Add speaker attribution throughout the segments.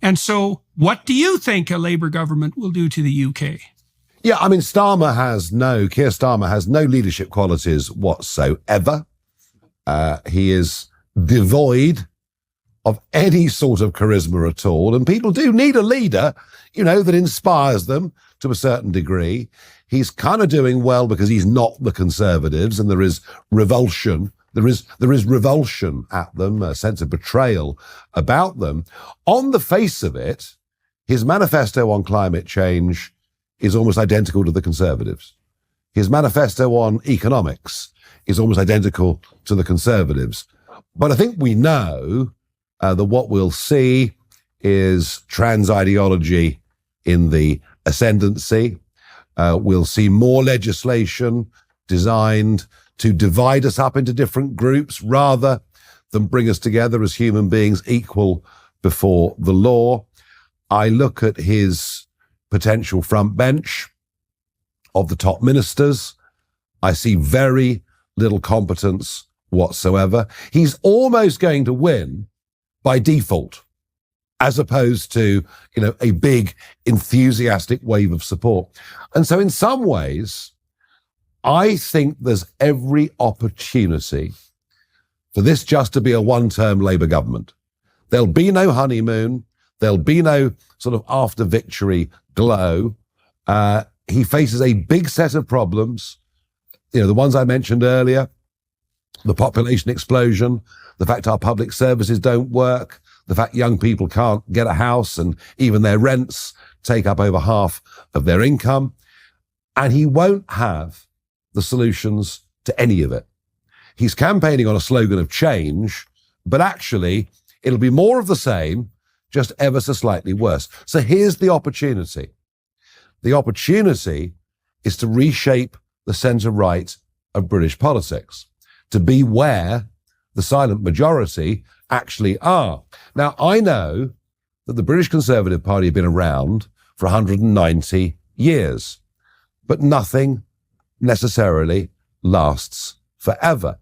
Speaker 1: And so what do you think a Labour government will do to the UK?
Speaker 2: Yeah, I mean, Keir Starmer has no leadership qualities whatsoever. He is devoid of any sort of charisma at all. And people do need a leader, that inspires them to a certain degree. He's kind of doing well because he's not the Conservatives, and there is revulsion. There is revulsion at them, a sense of betrayal about them. On the face of it, his manifesto on climate change is almost identical to the Conservatives. His manifesto on economics is almost identical to the Conservatives. But I think we know that what we'll see is trans ideology in the ascendancy. We'll see more legislation designed to divide us up into different groups rather than bring us together as human beings equal before the law. I look at his potential front bench of the top ministers. I see very little competence whatsoever. He's almost going to win by default, as opposed to, a big enthusiastic wave of support. And so in some ways, I think there's every opportunity for this just to be a one-term Labour government. There'll be no honeymoon. There'll be no sort of after-victory glow. He faces a big set of problems, the ones I mentioned earlier, the population explosion, the fact our public services don't work, the fact young people can't get a house and even their rents take up over half of their income. And he won't have the solutions to any of it. He's campaigning on a slogan of change, but actually it'll be more of the same, just ever so slightly worse. So here's the opportunity. The opportunity is to reshape the centre-right of British politics, to be where the silent majority actually are. Now, I know that the British Conservative Party have been around for 190 years, but nothing necessarily lasts forever.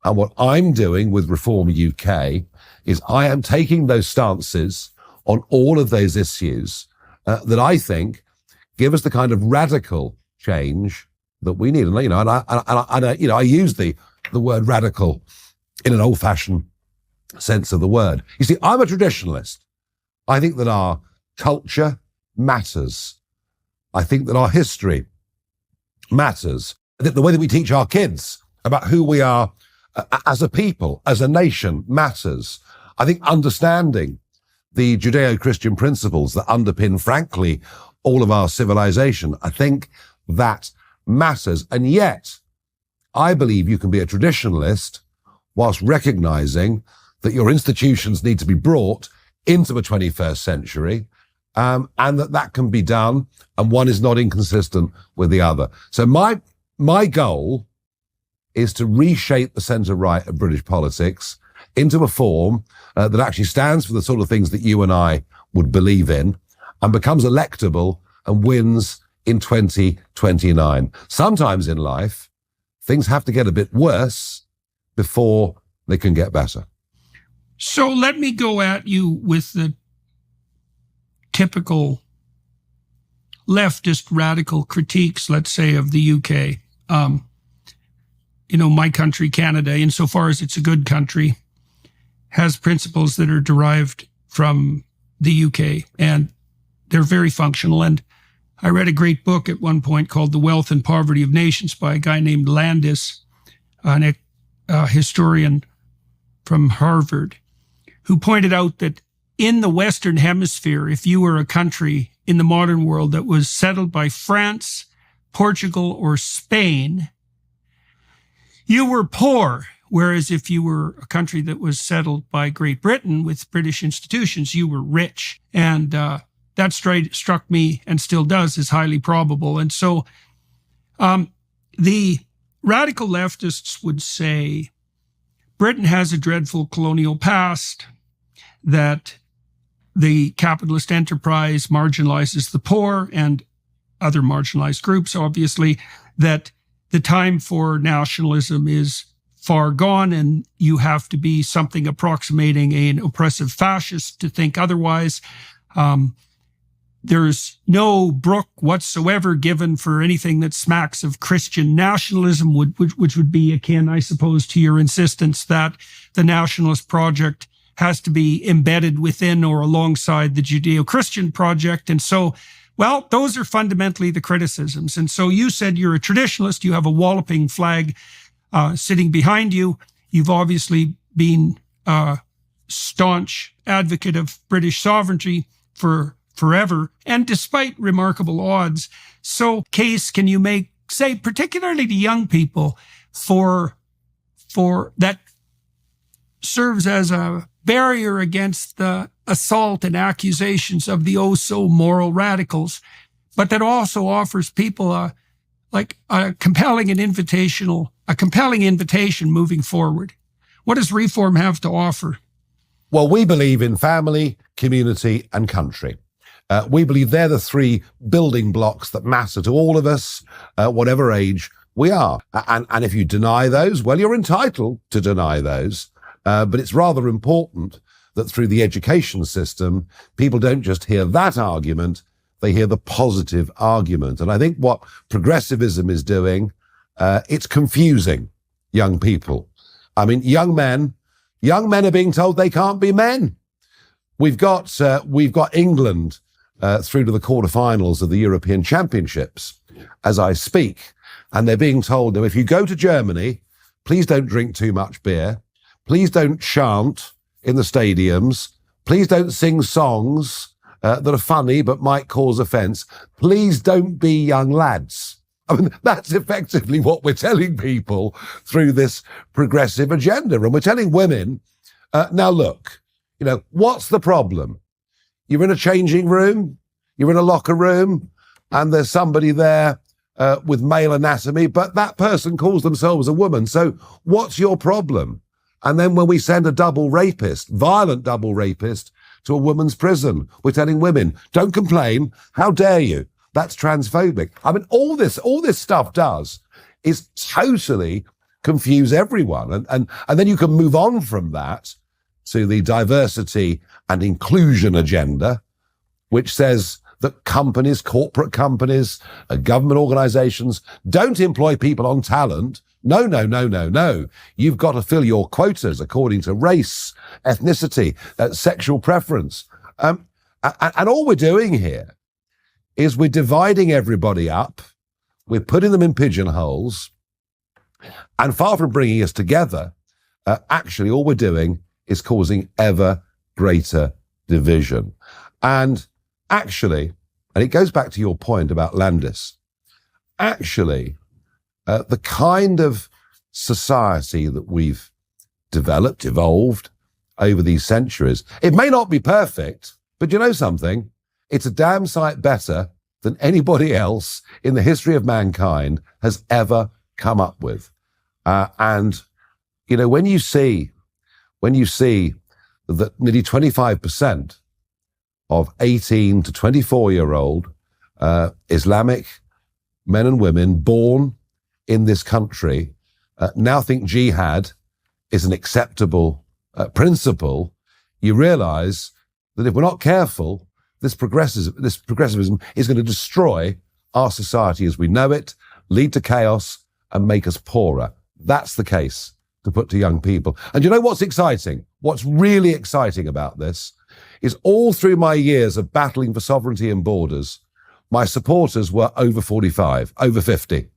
Speaker 2: And what I'm doing with Reform UK is I am taking those stances on all of those issues that I think give us the kind of radical change that we need. And I use the word radical in an old-fashioned sense of the word. You see, I'm a traditionalist. I think that our culture matters. I think that our history matters. I think the way that we teach our kids about who we are as a people, as a nation, matters. I think understanding the Judeo-Christian principles that underpin, frankly, all of our civilization, I think that matters. And yet, I believe you can be a traditionalist whilst recognizing that your institutions need to be brought into the 21st century, and that can be done, and one is not inconsistent with the other. So my goal is to reshape the centre-right of British politics into a form that actually stands for the sort of things that you and I would believe in, and becomes electable and wins in 2029. Sometimes in life, things have to get a bit worse before they can get better.
Speaker 1: So let me go at you with the typical leftist radical critiques, let's say, of the UK. My country, Canada, insofar as it's a good country, has principles that are derived from the UK, and they're very functional. And I read a great book at one point called The Wealth and Poverty of Nations by a guy named Landis, a historian from Harvard, who pointed out that in the Western Hemisphere, if you were a country in the modern world that was settled by France, Portugal, or Spain, you were poor. Whereas if you were a country that was settled by Great Britain with British institutions, you were rich. And that struck me, and still does, as highly probable. And so the radical leftists would say Britain has a dreadful colonial past, that the capitalist enterprise marginalizes the poor and other marginalized groups, obviously, that the time for nationalism is far gone, and you have to be something approximating an oppressive fascist to think otherwise. There's no brook whatsoever given for anything that smacks of Christian nationalism, which would be akin, I suppose, to your insistence that the nationalist project has to be embedded within or alongside the Judeo-Christian project. And so, well, those are fundamentally the criticisms. And so you said you're a traditionalist. You have a walloping flag sitting behind you. You've obviously been a staunch advocate of British sovereignty for forever, and despite remarkable odds. So case can you make, say, particularly to young people, for that serves as a barrier against the assault and accusations of the oh-so-moral radicals, but that also offers people a compelling invitation moving forward? What does reform have to offer?
Speaker 2: Well, we believe in family, community, and country. We believe they're the three building blocks that matter to all of us, whatever age we are. And if you deny those, well, you're entitled to deny those. But it's rather important that through the education system, people don't just hear that argument, they hear the positive argument. And I think what progressivism is doing, it's confusing young people. I mean, young men are being told they can't be men. We've got England through to the quarterfinals of the European Championships as I speak. And they're being told, if you go to Germany, please don't drink too much beer. Please don't chant in the stadiums. Please don't sing songs that are funny but might cause offence. Please don't be young lads. I mean, that's effectively what we're telling people through this progressive agenda. And we're telling women, now look, what's the problem? You're in a changing room, you're in a locker room, and there's somebody there with male anatomy, but that person calls themselves a woman. So what's your problem? And then when we send a violent double rapist, to a woman's prison, we're telling women, don't complain. How dare you? That's transphobic. I mean, all this stuff does is totally confuse everyone. And then you can move on from that to the diversity and inclusion agenda, which says that companies, corporate companies, government organizations don't employ people on talent. No. You've got to fill your quotas according to race, ethnicity, sexual preference. And all we're doing here is we're dividing everybody up. We're putting them in pigeonholes. And far from bringing us together, actually all we're doing is causing ever greater division. And actually, and it goes back to your point about Landis, actually, the kind of society that we've evolved over these centuries, it may not be perfect, but you know something? It's a damn sight better than anybody else in the history of mankind has ever come up with. And, when you see that nearly 25% of 18 to 24-year-old Islamic men and women born in this country now think jihad is an acceptable principle, you realize that if we're not careful, this progressivism is going to destroy our society as we know it, lead to chaos, and make us poorer. That's the case to put to young people. And you know what's exciting? What's really exciting about this is all through my years of battling for sovereignty and borders, my supporters were over 45, over 50.